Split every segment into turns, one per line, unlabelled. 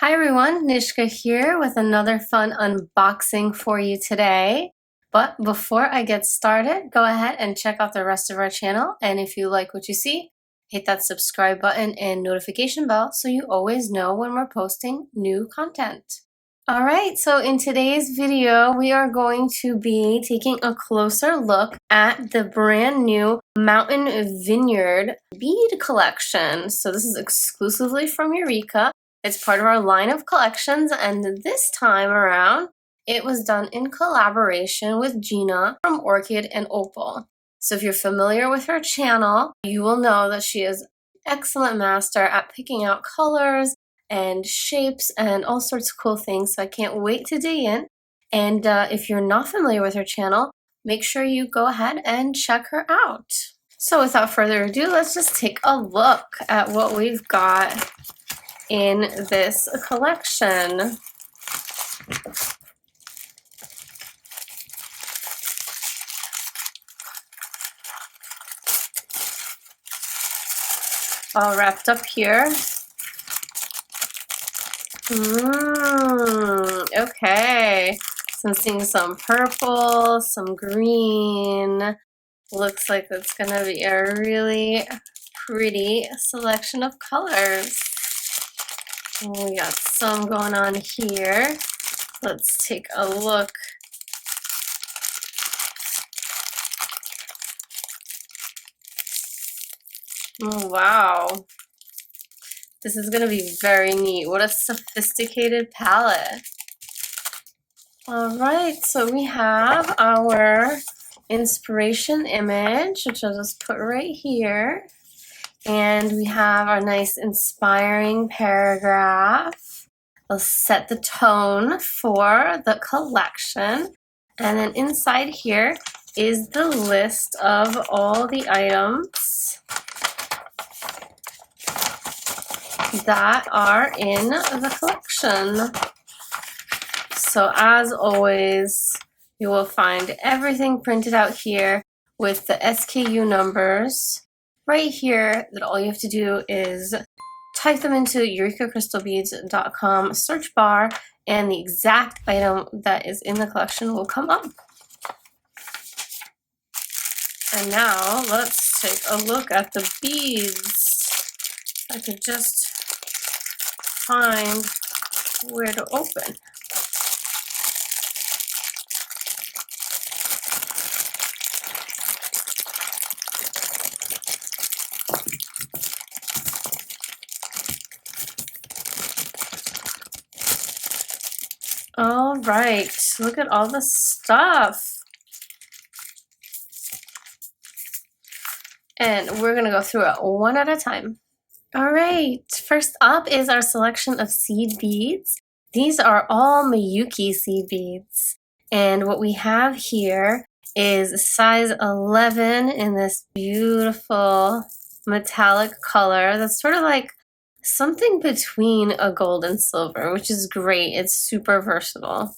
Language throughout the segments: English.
Hi everyone, Nishka here with another fun unboxing for you today. But before I get started, go ahead and check out the rest of our channel. And if you like what you see, hit that subscribe button and notification bell so you always know when we're posting new content. Alright, so in today's video, we are going to be taking a closer look at the brand new Vineyard bead collection. So this is exclusively from Eureka. It's part of our line of collections, and this time around, it was done in collaboration with Gina from Orchid and Opal. So if you're familiar with her channel, you will know that she is an excellent master at picking out colors and shapes and all sorts of cool things. So I can't wait to dig in. And if you're not familiar with her channel, make sure you go ahead and check her out. So without further ado, let's just take a look at what we've got in this collection. All wrapped up here. Okay. So I'm seeing some purple, some green. Looks like it's gonna be a really pretty selection of colors. We got some going on here. Let's take a look. Oh, wow. This is going to be very neat. What a sophisticated palette. All right, so we have our inspiration image, which I'll just put right here. And we have our nice inspiring paragraph. I'll set the tone for the collection. And then inside here is the list of all the items that are in the collection. So as always, you will find everything printed out here with the SKU numbers right here, that all you have to do is type them into EurekaCrystalBeads.com search bar, and the exact item that is in the collection will come up. And now let's take a look at the beads. I could just find where to open. All right, look at all the stuff. And we're gonna go through it one at a time. All right, first up is our selection of seed beads. These are all Miyuki seed beads. And what we have here is size 11 in this beautiful metallic color that's sort of like something between a gold and silver, which is great. It's super versatile.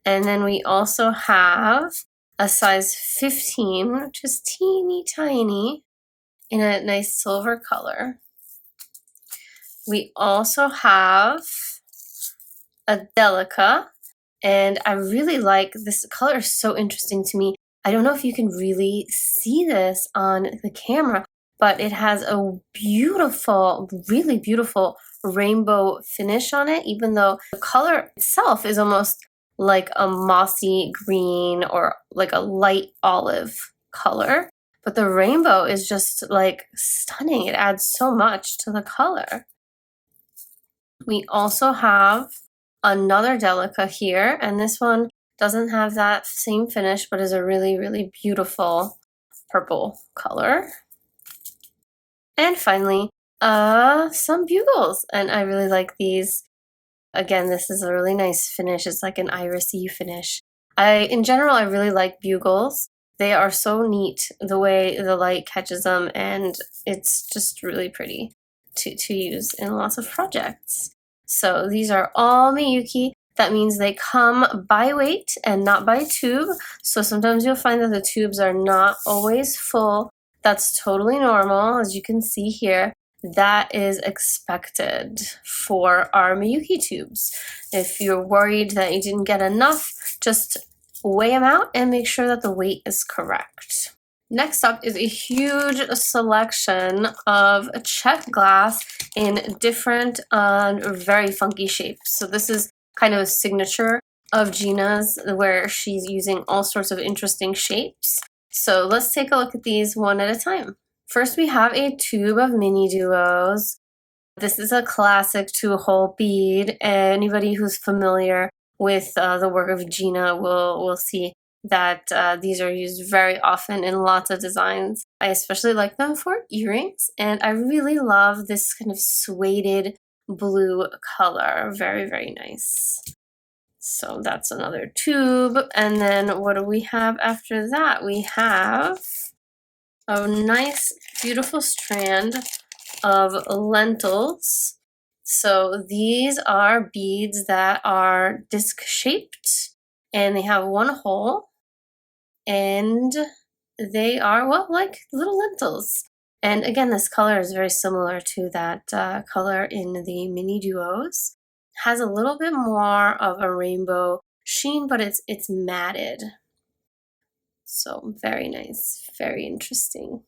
And then we also have a size 15, which is teeny tiny in a nice silver color. We also have a Delica, and I really like this color. Is so interesting to me. I don't know if you can really see this on the camera, but it has a beautiful, really beautiful rainbow finish on it, even though the color itself is almost like a mossy green or like a light olive color. But the rainbow is just like stunning. It adds so much to the color. We also have another Delica here, and this one doesn't have that same finish, but is a really, really beautiful purple color. And finally, some bugles, and I really like these. Again, this is a really nice finish. It's like an irisy finish. In general, I really like bugles. They are so neat the way the light catches them, and it's just really pretty to use in lots of projects. So these are all Miyuki. That means they come by weight and not by tube. So sometimes you'll find that the tubes are not always full. That's totally normal, as you can see here. that is expected for our Miyuki tubes. If you're worried that you didn't get enough, just weigh them out and make sure that the weight is correct. Next up is a huge selection of Czech glass in different very funky shapes. So this is kind of a signature of Gina's, where she's using all sorts of interesting shapes. So let's take a look at these one at a time. First, we have a tube of mini duos. This is a classic 2-hole bead. Anybody who's familiar with the work of Gina will see that these are used very often in lots of designs. I especially like them for earrings, and I really love this kind of suede blue color. Very, very nice. So that's another tube. And then what do we have after that? We have a nice, beautiful strand of lentils. So these are beads that are disc shaped, and they have one hole, and they are, well, like little lentils. And again, this color is very similar to that color in the mini duos. Has a little bit more of a rainbow sheen, but it's matted. So very nice, very interesting.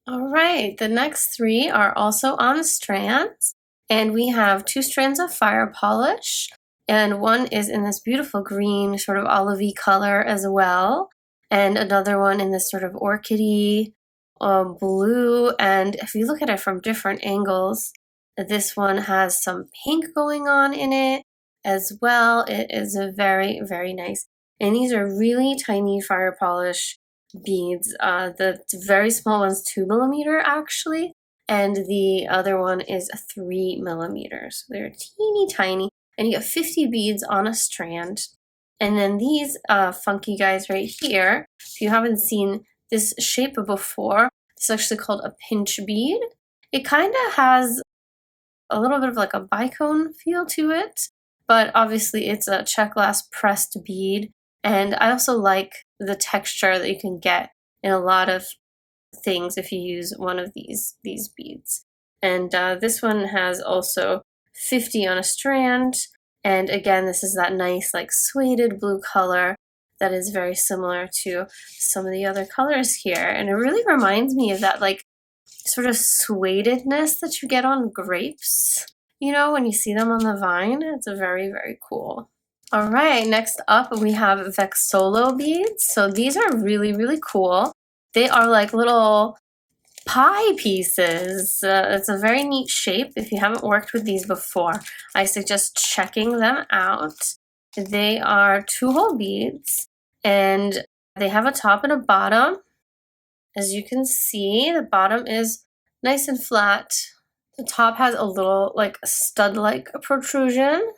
All right, the next three are also on strands, and we have 2 strands of fire polish, and one is in this beautiful green sort of olivey color as well, and another one in this sort of orchidy blue. And if you look at it from different angles, this one has some pink going on in it as well. It is a very, very nice. And these are really tiny fire polish beads. The very small one's 2 millimeter actually, and the other one is 3 millimeters. They're teeny tiny, and you get 50 beads on a strand. And then these funky guys right here, if you haven't seen this shape before, it's actually called a pinch bead. It kind of has a little bit of like a bicone feel to it, but obviously it's a Czech glass pressed bead. And I also like the texture that you can get in a lot of things if you use one of these beads. And this one has also 50 on a strand. And again, this is that nice like suede blue color that is very similar to some of the other colors here. And it really reminds me of that like sort of suededness that you get on grapes, you know, when you see them on the vine. It's a very, very cool. All right, next up we have Vexolo beads. So these are really, really cool. They are like little pie pieces. It's a very neat shape. If you haven't worked with these before, I suggest checking them out. They are 2-hole beads, and they have a top and a bottom. As you can see, the bottom is nice and flat. The top has a little like stud-like protrusion,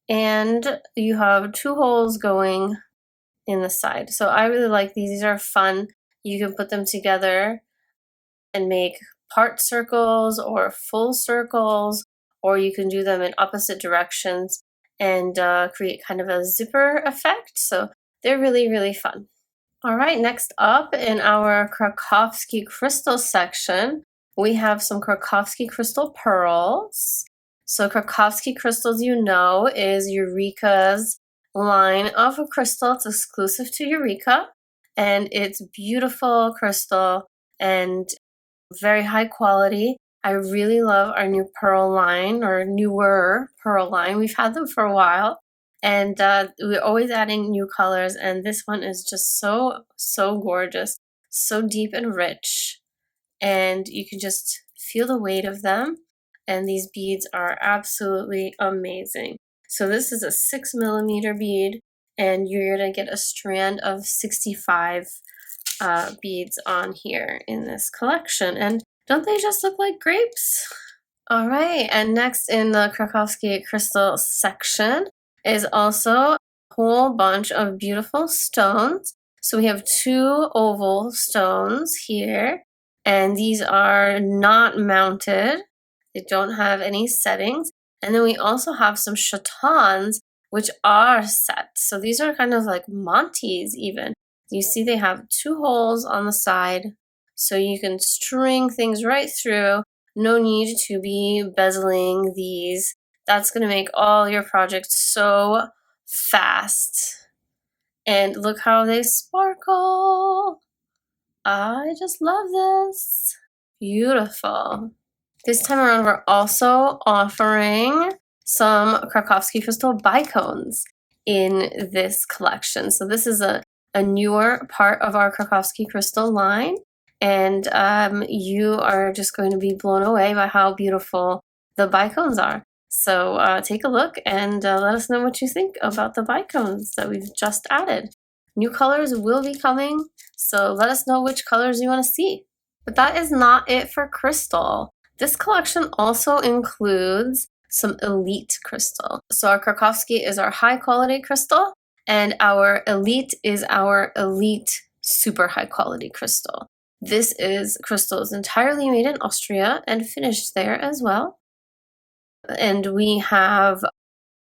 and you have 2 holes going in the side. So I really like these. These are fun. You can put them together and make part circles or full circles, or you can do them in opposite directions and create kind of a zipper effect. So they're really, really fun. All right, next up in our Krakovski crystal section, we have some Krakovski crystal pearls. So Krakovski crystals, you know, is Eureka's line of a crystal. It's exclusive to Eureka, and it's beautiful crystal and very high quality. I really love our new pearl line, or newer pearl line. We've had them for a while, and we're always adding new colors, and this one is just so gorgeous, so deep and rich, and you can just feel the weight of them, and these beads are absolutely amazing. So this is a 6 millimeter bead, and you're gonna get a strand of 65 beads on here in this collection. And don't they just look like grapes? All right, and next in the Krakovski crystal section is also a whole bunch of beautiful stones. So we have 2 oval stones here, and these are not mounted. They don't have any settings. And then we also have some chatons, which are set. So these are kind of like Montes even. You see they have 2 holes on the side. so you can string things right through. No need to be bezeling these. That's going to make all your projects so fast. And look how they sparkle. I just love this. Beautiful. This time around, we're also offering some Krakovski crystal bicones in this collection. So this is a newer part of our Krakovski crystal line, and you are just going to be blown away by how beautiful the bicones are. So take a look and let us know what you think about the bicones that we've just added. New colors will be coming, so let us know which colors you want to see. But that is not it for crystal. This collection also includes some ELITE crystal. So our Krakovski is our high quality crystal, and our ELITE is our ELITE super high quality crystal. This crystal is entirely made in Austria and finished there as well. And we have a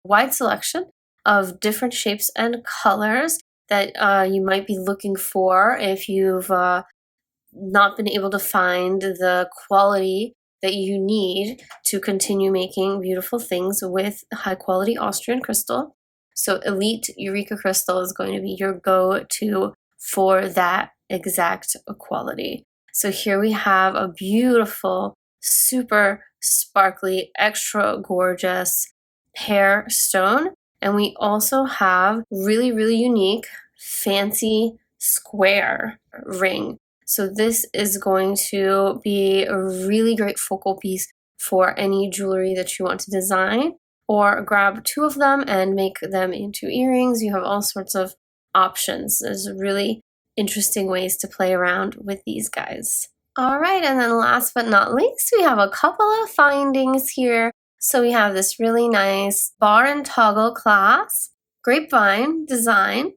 wide selection of different shapes and colors that you might be looking for if you've not been able to find the quality that you need to continue making beautiful things with high quality Austrian crystal. So ELITE Eureka Crystal is going to be your go-to for that exact quality. So here we have a beautiful, super sparkly, extra gorgeous pear stone. And we also have really, really unique, fancy square ring. So this is going to be a really great focal piece for any jewelry that you want to design, or grab two of them and make them into earrings. You have all sorts of options. There's really interesting ways to play around with these guys. All right, and then last but not least, we have a couple of findings here. So we have this really nice bar and toggle clasp, grapevine design.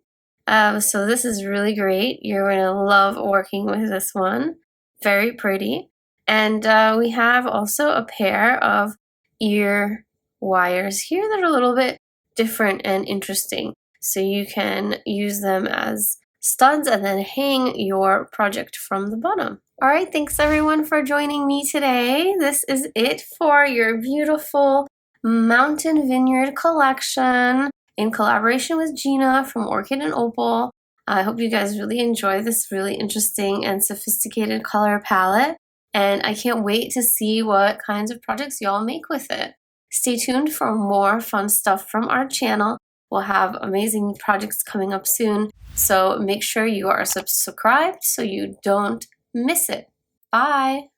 So this is really great. You're going to love working with this one. Very pretty. And we have also a pair of ear wires here that are a little bit different and interesting. So you can use them as studs and then hang your project from the bottom. All right, thanks everyone for joining me today. This is it for your beautiful Mountain Vineyard collection in collaboration with Gina from Orchid and Opal. I hope you guys really enjoy this really interesting and sophisticated color palette, and I can't wait to see what kinds of projects y'all make with it. Stay tuned for more fun stuff from our channel. We'll have amazing projects coming up soon, so make sure you are subscribed so you don't miss it. Bye!